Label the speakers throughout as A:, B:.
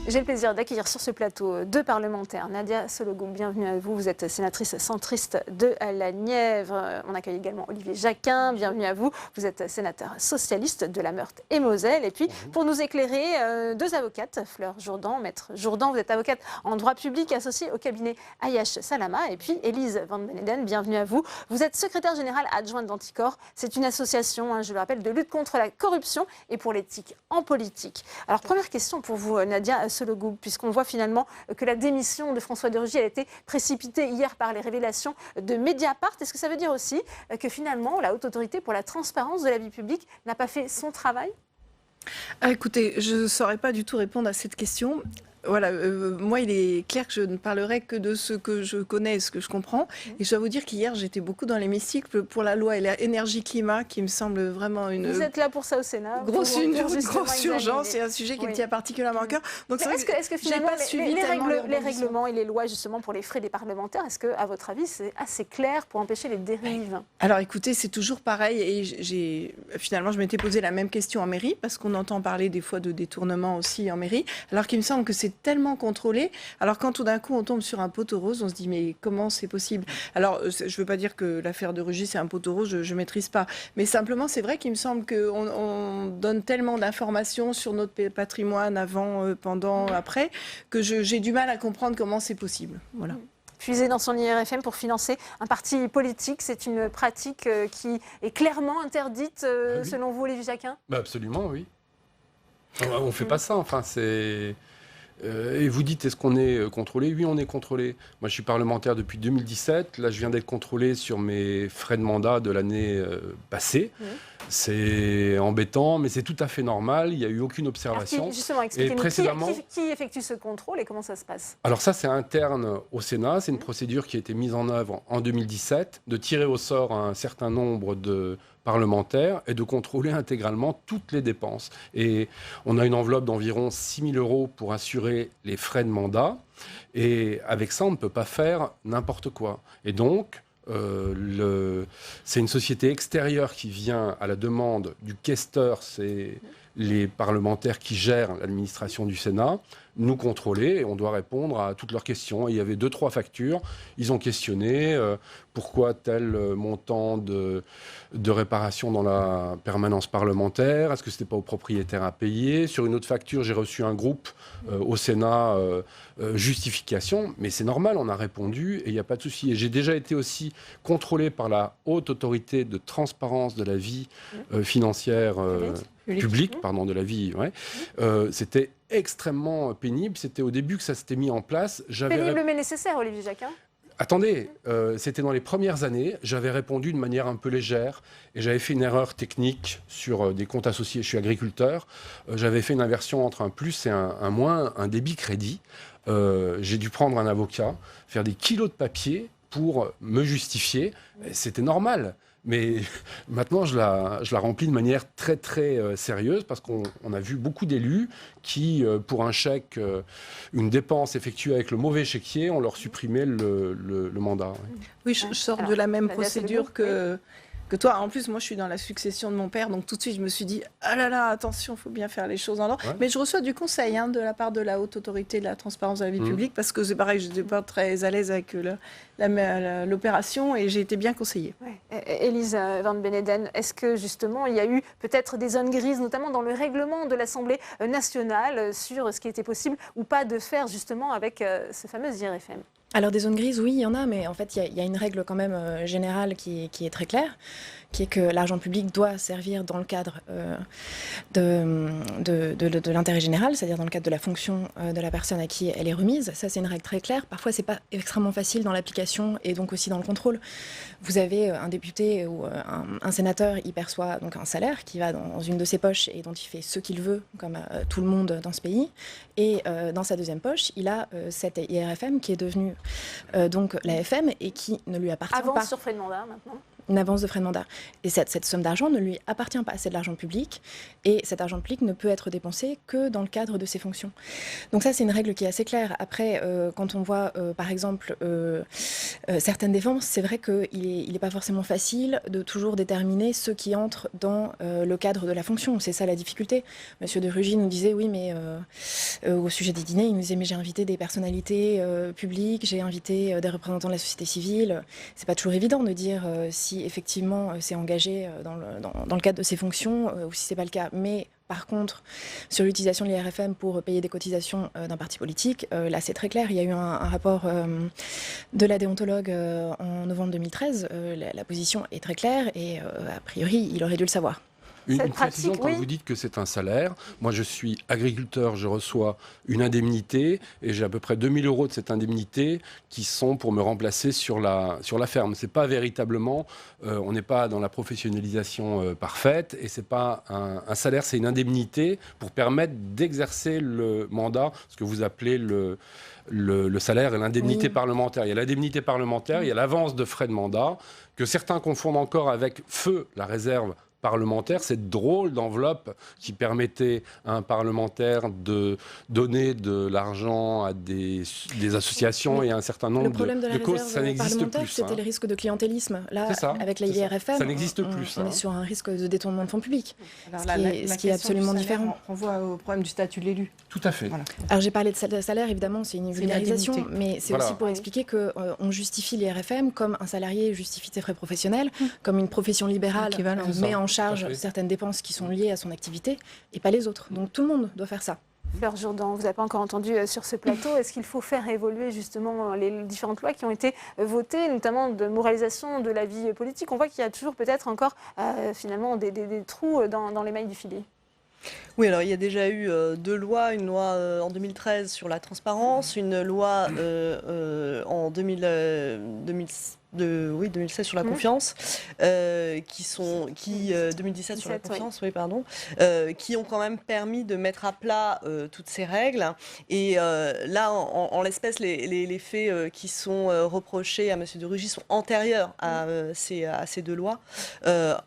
A: J'ai le plaisir d'accueillir sur ce plateau deux parlementaires. Nadia Sollogoub, bienvenue à vous. Vous êtes sénatrice centriste de la Nièvre. On accueille également Olivier Jacquin, bienvenue à vous. Vous êtes sénateur socialiste de la Meurthe-et-Moselle. Et puis, pour nous éclairer, deux avocates, Fleur Jourdan, maître Jourdan, vous êtes avocate en droit public associée au cabinet Ayache Salama. Et puis, Élise Van Beneden, bienvenue à vous. Vous êtes secrétaire générale adjointe d'Anticor. C'est une association, je le rappelle, de lutte contre la corruption et pour l'éthique en politique. Alors, première question pour vous, Nadia Sollogoub, puisqu'on voit finalement que la démission de François de Rugy a été précipitée hier par les révélations de Mediapart. Est-ce que ça veut dire aussi que finalement, la Haute Autorité pour la transparence de la vie publique n'a pas fait son travail ?
B: Écoutez, je ne saurais pas du tout répondre à cette question. Voilà, moi, il est clair que je ne parlerai que de ce que je connais et ce que je comprends. Et je dois vous dire qu'hier, j'étais beaucoup dans l'hémicycle pour la loi énergie-climat, qui me semble vraiment une...
A: Vous êtes là pour ça au Sénat.
B: Grosse urgence, c'est un sujet qui me tient particulièrement à cœur. Donc,
A: est-ce que finalement, les règlements et les lois, justement, pour les frais des parlementaires, est-ce que, à votre avis, c'est assez clair pour empêcher les dérives ?
B: Alors, écoutez, c'est toujours pareil. Et finalement, je m'étais posé la même question en mairie, parce qu'on entend parler des fois de détournement aussi en mairie, alors qu'il me semble que c'est tellement contrôlé. Alors quand tout d'un coup on tombe sur un poteau rose, on se dit mais comment c'est possible ? Alors je ne veux pas dire que l'affaire de Rugy c'est un poteau rose, je ne maîtrise pas. Mais simplement c'est vrai qu'il me semble qu'on donne tellement d'informations sur notre patrimoine avant, pendant, après, que j'ai du mal à comprendre comment c'est possible. Voilà.
A: Puiser dans son IRFM pour financer un parti politique, c'est une pratique qui est clairement interdite selon vous, Olivier Jacquin ?
C: Absolument, oui. On ne fait pas ça, enfin c'est... et vous dites, est-ce qu'on est contrôlé ? Oui, on est contrôlé. Moi, je suis parlementaire depuis 2017. Là, je viens d'être contrôlé sur mes frais de mandat de l'année passée. Oui. C'est embêtant, mais c'est tout à fait normal. Il n'y a eu aucune observation.
A: Alors, justement, expliquez-nous qui effectue ce contrôle et comment ça se passe ?
C: Alors ça, c'est interne au Sénat. C'est une procédure qui a été mise en œuvre en 2017, de tirer au sort un certain nombre de parlementaires et de contrôler intégralement toutes les dépenses. Et on a une enveloppe d'environ 6 000 € pour assurer les frais de mandat. Et avec ça, on ne peut pas faire n'importe quoi. Et donc, c'est une société extérieure qui vient à la demande du questeur, c'est les parlementaires qui gèrent l'administration du Sénat, nous contrôler et on doit répondre à toutes leurs questions. Et il y avait 2-3 factures, ils ont questionné pourquoi tel montant de réparation dans la permanence parlementaire, est-ce que ce n'était pas au propriétaire à payer ? Sur une autre facture, j'ai reçu un groupe au Sénat, justification, mais c'est normal, on a répondu et il n'y a pas de souci. Et j'ai déjà été aussi contrôlé par la Haute Autorité de transparence de la vie financière publique, de la vie. Ouais. C'était extrêmement pénible. C'était au début que ça s'était mis en place.
A: Pénible mais nécessaire, Olivier Jacquin.
C: Attendez, c'était dans les premières années. J'avais répondu de manière un peu légère et j'avais fait une erreur technique sur des comptes associés. Je suis agriculteur. J'avais fait une inversion entre un plus et un moins, un débit crédit. J'ai dû prendre un avocat, faire des kilos de papier pour me justifier. C'était normal. Mais maintenant, je la remplis de manière très, très sérieuse parce qu'on a vu beaucoup d'élus qui, pour un chèque, une dépense effectuée avec le mauvais chéquier, on leur supprimait le mandat. Ouais.
B: Oui, je sors de la même procédure que toi. En plus, moi, je suis dans la succession de mon père, donc tout de suite, je me suis dit « Ah là là, attention, il faut bien faire les choses en ordre. Ouais. » Mais je reçois du conseil de la part de la Haute Autorité de la transparence de la vie publique, parce que c'est pareil, je n'étais pas très à l'aise avec l'opération et j'ai été bien conseillée.
A: Ouais. Élise Van Beneden, est-ce que justement, il y a eu peut-être des zones grises, notamment dans le règlement de l'Assemblée nationale, sur ce qui était possible ou pas de faire justement avec ce fameux IRFM ?
D: Alors des zones grises, oui, il y en a, mais en fait, il y a une règle quand même générale qui est très claire, qui est que l'argent public doit servir dans le cadre de l'intérêt général, c'est-à-dire dans le cadre de la fonction de la personne à qui elle est remise. Ça, c'est une règle très claire. Parfois, c'est pas extrêmement facile dans l'application et donc aussi dans le contrôle. Vous avez un député ou un sénateur, il perçoit donc un salaire qui va dans une de ses poches et dont il fait ce qu'il veut, comme tout le monde dans ce pays. Et dans sa deuxième poche, il a cette IRFM qui est devenue donc la FM et qui ne lui appartient pas.
A: Avant sur frais de mandat, maintenant.
D: une avance de frais de mandat. Et cette somme d'argent ne lui appartient pas, c'est de l'argent public, et cet argent public ne peut être dépensé que dans le cadre de ses fonctions. Donc ça, c'est une règle qui est assez claire. Après, quand on voit, par exemple, certaines défenses, c'est vrai qu'il n'est pas forcément facile de toujours déterminer ceux qui entrent dans le cadre de la fonction. C'est ça la difficulté. Monsieur de Rugy nous disait, oui, mais au sujet des dîners, il nous disait, mais j'ai invité des personnalités publiques, j'ai invité des représentants de la société civile. C'est pas toujours évident de dire si effectivement c'est engagé dans le cadre de ses fonctions ou si c'est pas le cas. Mais par contre, sur l'utilisation de l'IRFM pour payer des cotisations d'un parti politique, là c'est très clair. Il y a eu un rapport de la déontologue en novembre 2013. La position est très claire et a priori, il aurait dû le savoir.
C: Une précision, quand vous dites que c'est un salaire, moi je suis agriculteur, je reçois une indemnité et j'ai à peu près 2000 € de cette indemnité qui sont pour me remplacer sur la ferme. C'est pas véritablement, on n'est pas dans la professionnalisation parfaite et c'est pas un salaire, c'est une indemnité pour permettre d'exercer le mandat, ce que vous appelez le salaire et l'indemnité parlementaire. Il y a l'indemnité parlementaire, il y a l'avance de frais de mandat, que certains confondent encore avec la réserve parlementaire, cette drôle d'enveloppe qui permettait à un parlementaire de donner de l'argent à des associations et à un certain nombre de causes. Ça n'existe plus.
D: C'était les risques de clientélisme. Là, avec la IRFM,
C: ça n'existe plus.
D: On est sur un risque de détournement de fonds publics,
B: Alors,
D: ce qui est absolument différent.
B: On renvoie au problème du statut de l'élu.
C: Tout à fait.
B: Voilà.
D: Alors j'ai parlé de salaire, évidemment, c'est une vulgarisation, mais c'est aussi pour expliquer qu'on justifie l'IRFM comme un salarié justifie ses frais professionnels, comme une profession libérale met en charge certaines dépenses qui sont liées à son activité et pas les autres. Donc tout le monde doit faire ça.
A: Fleur Jourdan, vous n'avez pas encore entendu sur ce plateau. Est-ce qu'il faut faire évoluer justement les différentes lois qui ont été votées, notamment de moralisation de la vie politique? On voit qu'il y a toujours peut-être encore finalement des trous dans les mailles du filet.
E: Oui, alors il y a déjà eu deux lois, une loi en 2013 sur la transparence, une loi en 2016 sur la confiance, 2017 sur la confiance, qui ont quand même permis de mettre à plat toutes ces règles. Et là, en l'espèce, les faits qui sont reprochés à M. de Rugy sont antérieurs à ces deux lois,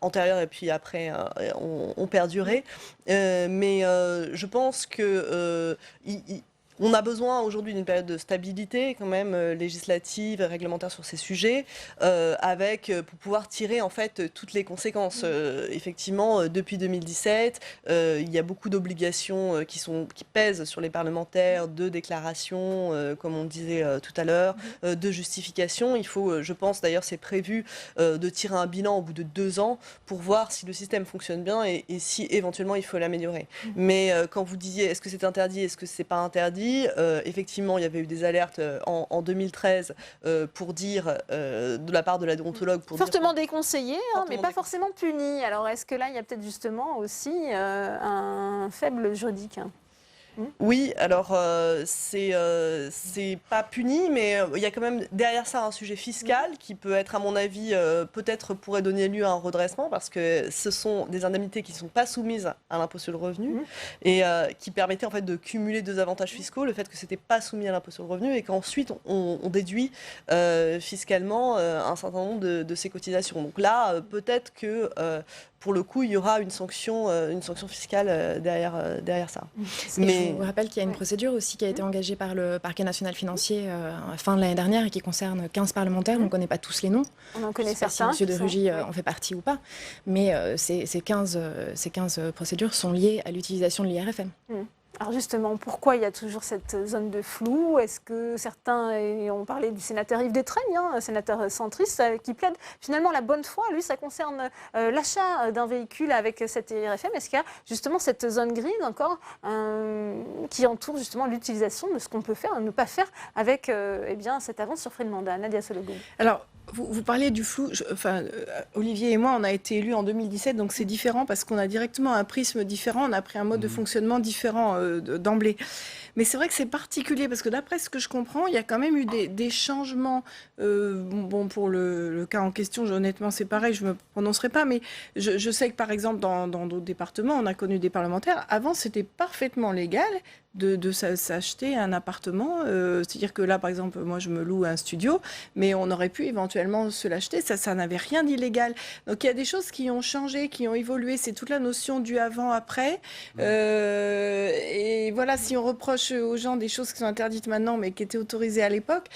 E: antérieurs et puis après ont perduré. Mais je pense que on a besoin aujourd'hui d'une période de stabilité quand même législative et réglementaire sur ces sujets, pour pouvoir tirer en fait toutes les conséquences. Effectivement, depuis 2017, il y a beaucoup d'obligations qui pèsent sur les parlementaires, de déclarations, comme on disait tout à l'heure, de justifications. Il faut, je pense d'ailleurs, c'est prévu de tirer un bilan au bout de 2 ans pour voir si le système fonctionne bien et si éventuellement il faut l'améliorer. Mais quand vous disiez est-ce que c'est interdit, est-ce que c'est pas interdit, effectivement, il y avait eu des alertes en 2013 pour dire, de la part de la déontologue...
A: Fortement déconseillé, mais pas forcément puni. Alors, est-ce que là, il y a peut-être justement aussi un faible juridique?
E: Oui, alors c'est pas puni, mais il y a quand même derrière ça un sujet fiscal qui peut être, à mon avis, peut-être pourrait donner lieu à un redressement parce que ce sont des indemnités qui ne sont pas soumises à l'impôt sur le revenu et qui permettaient en fait de cumuler 2 avantages fiscaux, le fait que c'était pas soumis à l'impôt sur le revenu et qu'ensuite on déduit fiscalement un certain nombre de ces cotisations. Donc là, peut-être que pour le coup, il y aura une sanction fiscale derrière ça.
D: Mais je vous rappelle qu'il y a une procédure aussi qui a été engagée par le parquet national financier à la fin de l'année dernière et qui concerne 15 parlementaires. On ne connaît pas tous les noms.
A: On en connaît certains.
D: Si M. de Rugy en fait partie ou pas. Mais ces 15 procédures sont liées à l'utilisation de l'IRFM.
A: Alors justement, pourquoi il y a toujours cette zone de flou? Est-ce que certains, et on parlait du sénateur Yves Détraigne, un sénateur centriste, qui plaide finalement la bonne foi? Lui, ça concerne l'achat d'un véhicule avec cette IRFM. Est-ce qu'il y a justement cette zone grise encore qui entoure justement l'utilisation de ce qu'on peut faire et ne pas faire avec cette avance sur frais de mandat? Nadia Sollogoub.
B: Alors, vous parliez du flou. Olivier et moi, on a été élus en 2017, donc c'est différent parce qu'on a directement un prisme différent, on a pris un mode de fonctionnement différent d'emblée. Mais c'est vrai que c'est particulier parce que d'après ce que je comprends, il y a quand même eu des changements. Pour le cas en question, honnêtement, c'est pareil, je ne me prononcerai pas, mais je sais que par exemple, dans d'autres départements, on a connu des parlementaires. Avant, c'était parfaitement légal s'acheter un appartement. C'est-à-dire que là, par exemple, moi, je me loue un studio, mais on aurait pu éventuellement se l'acheter. Ça n'avait rien d'illégal. Donc, il y a des choses qui ont changé, qui ont évolué. C'est toute la notion du avant-après. Et voilà, si on reproche aux gens des choses qui sont interdites maintenant, mais qui étaient autorisées à l'époque,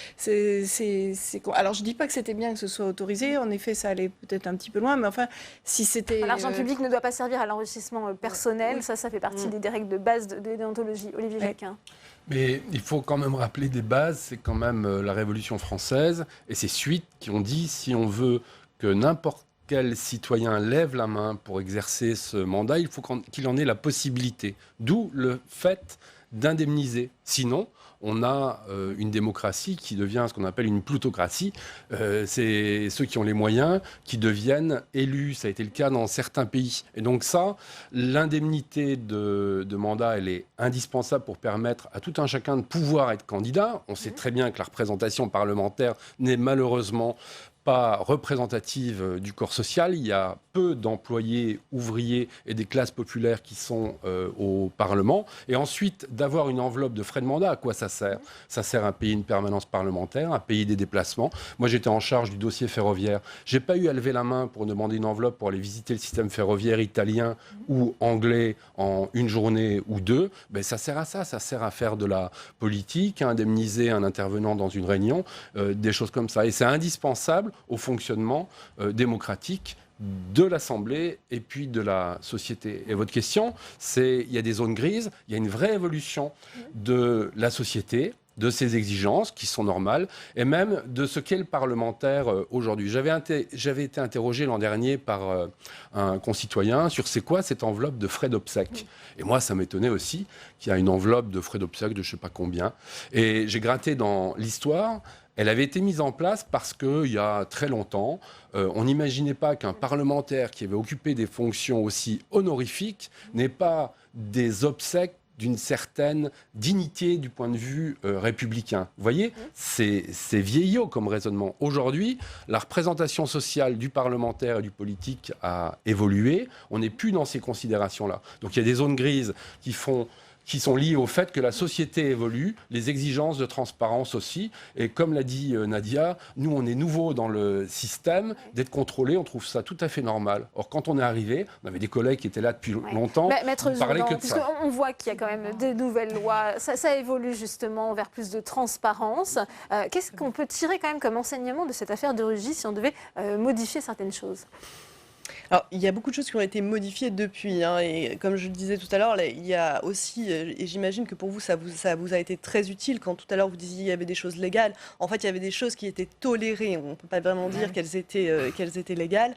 B: alors, je dis pas que c'était bien que ce soit autorisé. En effet, ça allait peut-être un petit peu loin, mais enfin, si c'était...
A: L'argent public ne doit pas servir à l'enrichissement personnel. Ça fait partie des règles de base de déontologie. Olivier Jacquin.
C: Mais il faut quand même rappeler des bases, c'est quand même la Révolution française et ses suites qui ont dit si on veut que n'importe quel citoyen lève la main pour exercer ce mandat, il faut qu'il en ait la possibilité. D'où le fait d'indemniser. Sinon, on a une démocratie qui devient ce qu'on appelle une plutocratie. C'est ceux qui ont les moyens qui deviennent élus. Ça a été le cas dans certains pays. Et donc ça, l'indemnité de mandat, elle est indispensable pour permettre à tout un chacun de pouvoir être candidat. On sait très bien que la représentation parlementaire n'est malheureusement pas représentative du corps social. Il y a peu d'employés, ouvriers et des classes populaires qui sont au Parlement. Et ensuite, d'avoir une enveloppe de frais de mandat, à quoi ça sert ? Ça sert à payer une permanence parlementaire, à payer des déplacements. Moi, j'étais en charge du dossier ferroviaire. J'ai pas eu à lever la main pour demander une enveloppe pour aller visiter le système ferroviaire italien ou anglais en une journée ou deux. Ben, ça sert à ça. Ça sert à faire de la politique, à indemniser un intervenant dans une réunion, des choses comme ça. Et c'est indispensable au fonctionnement démocratique de l'Assemblée et puis de la société. Et votre question, c'est il y a des zones grises, il y a une vraie évolution de la société, de ses exigences qui sont normales, et même de ce qu'est le parlementaire aujourd'hui. J'avais été interrogé l'an dernier par un concitoyen sur c'est quoi cette enveloppe de frais d'obsèques. Et moi, ça m'étonnait aussi qu'il y a une enveloppe de frais d'obsèques de je ne sais pas combien. Et j'ai gratté dans l'histoire. Elle avait été mise en place parce qu'il y a très longtemps, on n'imaginait pas qu'un parlementaire qui avait occupé des fonctions aussi honorifiques n'ait pas des obsèques d'une certaine dignité du point de vue républicain. Vous voyez, c'est vieillot comme raisonnement. Aujourd'hui, la représentation sociale du parlementaire et du politique a évolué. On n'est plus dans ces considérations-là. Donc il y a des zones grises qui sont liées au fait que la société évolue, les exigences de transparence aussi. Et comme l'a dit Nadia, nous, on est nouveaux dans le système, d'être contrôlés, on trouve ça tout à fait normal. Or, quand on est arrivé, on avait des collègues qui étaient là depuis longtemps,
A: Maître
C: on parlait
A: Jourdan,
C: que de ça.
A: On voit qu'il y a quand même des nouvelles lois, ça évolue justement vers plus de transparence. Qu'est-ce qu'on peut tirer quand même comme enseignement de cette affaire de Rugy si on devait modifier certaines choses ?
E: Alors, il y a beaucoup de choses qui ont été modifiées depuis, et comme je le disais tout à l'heure, il y a aussi, et j'imagine que pour vous ça vous a été très utile, quand tout à l'heure vous disiez qu'il y avait des choses légales, en fait il y avait des choses qui étaient tolérées, on ne peut pas vraiment dire qu'elles étaient légales,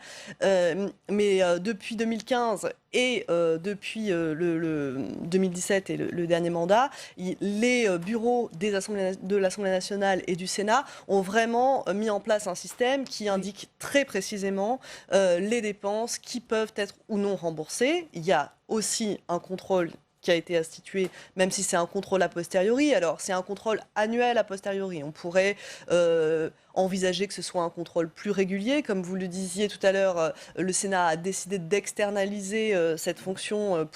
E: mais depuis 2015 et depuis le 2017 et le dernier mandat, les bureaux de l'Assemblée nationale et du Sénat ont vraiment mis en place un système qui indique très précisément les dépenses qui peuvent être ou non remboursées. Il y a aussi un contrôle qui a été institué, même si c'est un contrôle a posteriori. Alors, c'est un contrôle annuel a posteriori. On pourrait envisager que ce soit un contrôle plus régulier. Comme vous le disiez tout à l'heure, le Sénat a décidé d'externaliser cette fonction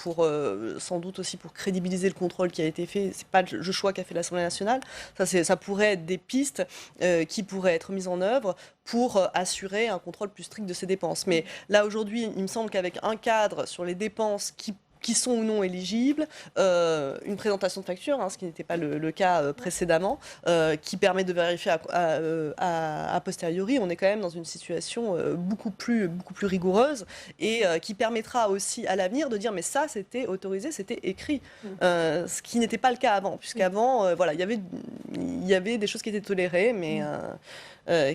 E: sans doute aussi pour crédibiliser le contrôle qui a été fait. C'est pas le choix qu'a fait l'Assemblée nationale. Ça pourrait être des pistes qui pourraient être mises en œuvre pour assurer un contrôle plus strict de ces dépenses. Mais là, aujourd'hui, il me semble qu'avec un cadre sur les dépenses qui sont ou non éligibles, une présentation de facture, ce qui n'était pas le cas précédemment, qui permet de vérifier a posteriori, on est quand même dans une situation beaucoup plus rigoureuse et qui permettra aussi à l'avenir de dire mais ça c'était autorisé, c'était écrit, ce qui n'était pas le cas avant, puisqu'avant il y avait des choses qui étaient tolérées, mais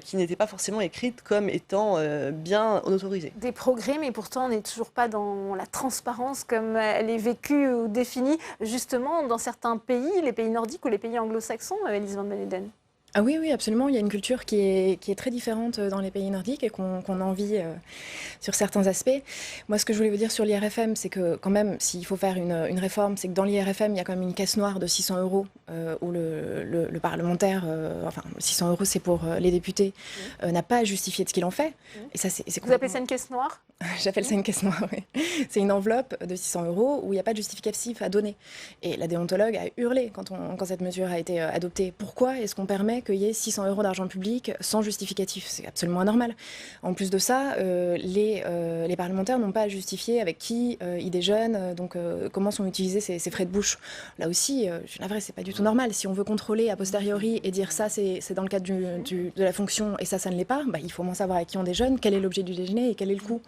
E: qui n'étaient pas forcément écrites comme étant bien autorisées.
A: Des progrès, mais pourtant on n'est toujours pas dans la transparence comme elle est vécue ou définie justement dans certains pays, les pays nordiques ou les pays anglo-saxons, Elise Van den Heyden.
D: Ah oui, oui, absolument. Il y a une culture qui est très différente dans les pays nordiques et qu'on envie sur certains aspects. Moi, ce que je voulais vous dire sur l'IRFM, c'est que quand même, s'il faut faire une réforme, c'est que dans l'IRFM, il y a quand même une caisse noire de 600 € où le parlementaire, enfin, 600 €, c'est pour les députés, n'a pas à justifier de ce qu'il en fait. Et ça, c'est
A: Vous appelez ça une caisse noire?
D: J'appelle ça une caisse noire, oui. C'est une enveloppe de 600 € où il n'y a pas de justificatif à donner. Et la déontologue a hurlé quand cette mesure a été adoptée. Pourquoi est-ce qu'on permet qu'il y ait 600 € d'argent public sans justificatif? C'est absolument anormal. En plus de ça, les parlementaires n'ont pas à justifier avec qui ils déjeunent, donc comment sont utilisés ces frais de bouche. Là aussi, je suis navrée, c'est pas du tout normal. Si on veut contrôler a posteriori et dire ça, c'est dans le cadre de la fonction et ça ne l'est pas, bah, il faut au moins savoir avec qui on déjeune, quel est l'objet du déjeuner et quel est le coût.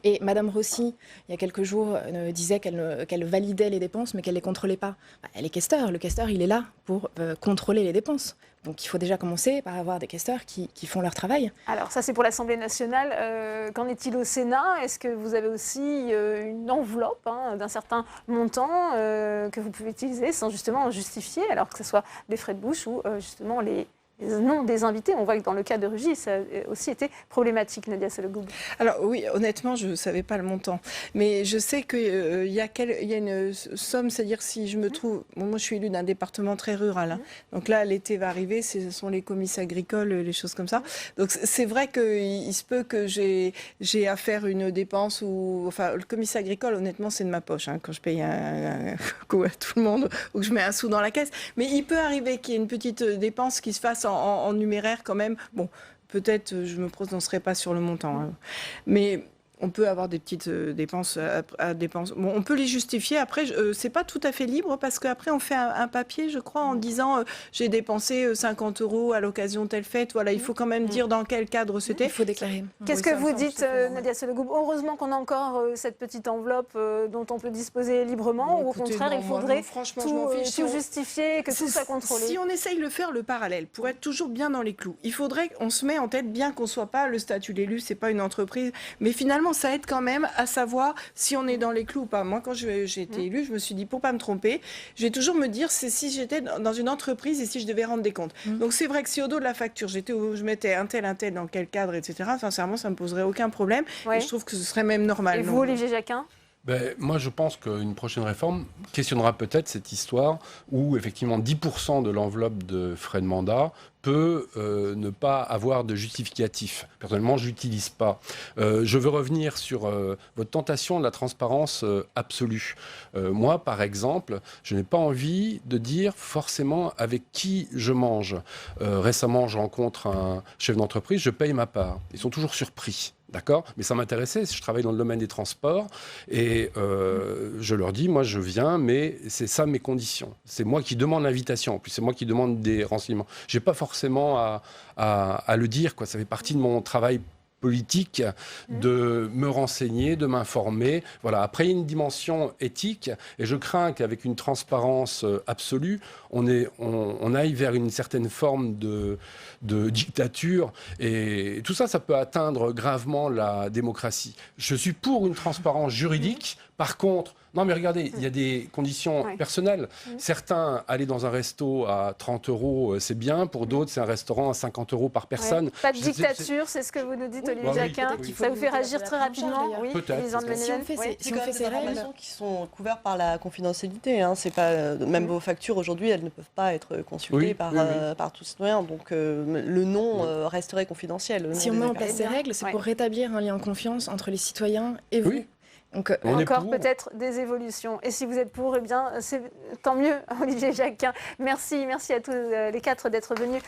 D: Et Madame Rossi, il y a quelques jours, disait qu'elle validait les dépenses, mais qu'elle ne les contrôlait pas. Bah, elle est questeur. Le questeur, il est là pour contrôler les dépenses. Donc il faut déjà commencer par avoir des questeurs qui font leur travail.
A: Alors ça, c'est pour l'Assemblée nationale. Qu'en est-il au Sénat? Est-ce que vous avez aussi une enveloppe d'un certain montant que vous pouvez utiliser sans justement justifier, alors que ce soit des frais de bouche ou justement les noms des invités? On voit que dans le cas de Rugy, ça a aussi été problématique, Nadia Sollogoub.
B: Alors oui, honnêtement, je ne savais pas le montant. Mais je sais qu'il y a une somme, c'est-à-dire si je me trouve... Bon, moi, je suis élue d'un département très rural. Hein. Donc là, l'été va arriver, ce sont les comices agricoles, les choses comme ça. Donc c'est vrai qu'il se peut que j'ai à faire une dépense ou... Enfin, le comice agricole, honnêtement, c'est de ma poche. Hein, quand je paye un coup à tout le monde ou que je mets un sou dans la caisse. Mais il peut arriver qu'il y ait une petite dépense qui se fasse en numéraire quand même. Bon, peut-être je me prononcerai pas sur le montant. Hein. Mais on peut avoir des petites dépenses à dépenses. Bon, on peut les justifier. Après, c'est pas tout à fait libre parce qu'après, on fait un papier, je crois, en disant j'ai dépensé 50 € à l'occasion telle fête. Voilà, il faut quand même dire dans quel cadre c'était.
D: Il faut déclarer.
A: Qu'est-ce que vous dites, Nadia Sollogoub? Heureusement qu'on a encore cette petite enveloppe dont on peut disposer librement, ou au contraire, il faudrait tout justifier, que tout soit contrôlé?
B: Si on essaye de faire le parallèle, pour être toujours bien dans les clous, il faudrait qu'on se mette en tête, bien qu'on soit pas le statut d'élu, c'est pas une entreprise, mais finalement, ça aide quand même à savoir si on est dans les clous ou pas. Moi, quand j'ai été élue, je me suis dit, pour pas me tromper, je vais toujours me dire, c'est si j'étais dans une entreprise et si je devais rendre des comptes. Donc c'est vrai que si au dos de la facture, je mettais un tel, dans quel cadre, etc., sincèrement, ça ne me poserait aucun problème. Et je trouve que ce serait même normal.
A: Et vous, Olivier Jacquin?
C: Moi, je pense qu'une prochaine réforme questionnera peut-être cette histoire où, effectivement, 10% de l'enveloppe de frais de mandat peut ne pas avoir de justificatif. Personnellement, je n'utilise pas. Je veux revenir sur votre tentation de la transparence absolue. Moi, par exemple, je n'ai pas envie de dire forcément avec qui je mange. Récemment, je rencontre un chef d'entreprise, je paye ma part. Ils sont toujours surpris. D'accord? Mais ça m'intéressait, je travaille dans le domaine des transports et je leur dis, moi je viens, mais c'est ça mes conditions. C'est moi qui demande l'invitation, en plus c'est moi qui demande des renseignements. Je n'ai pas forcément à le dire, quoi. Ça fait partie de mon travail politique de me renseigner, de m'informer. Voilà. Après, il y a une dimension éthique et je crains qu'avec une transparence absolue, on aille vers une certaine forme de dictature et tout ça, ça peut atteindre gravement la démocratie. Je suis pour une transparence juridique. Par contre, non mais regardez, il y a des conditions personnelles. Certains, aller dans un resto à 30 €, c'est bien. Pour d'autres, c'est un restaurant à 50 € par personne.
A: Pas de dictature, c'est ce que vous nous dites, Olivier Jacquin. Ça vous fait réagir très rapidement? Oui,
C: peut-être.
D: Si on fait ces règles
E: qui sont couvertes par la confidentialité, hein, c'est pas même vos factures aujourd'hui, elles ne peuvent pas être consultées par tout citoyen. Donc le nom resterait confidentiel.
D: Si on met en place ces règles, c'est pour rétablir un lien de confiance entre les citoyens et vous.
C: Oui.
A: Donc, encore peut-être des évolutions. Et si vous êtes pour, eh bien, c'est tant mieux, Olivier Jacquin. Merci à tous les quatre d'être venus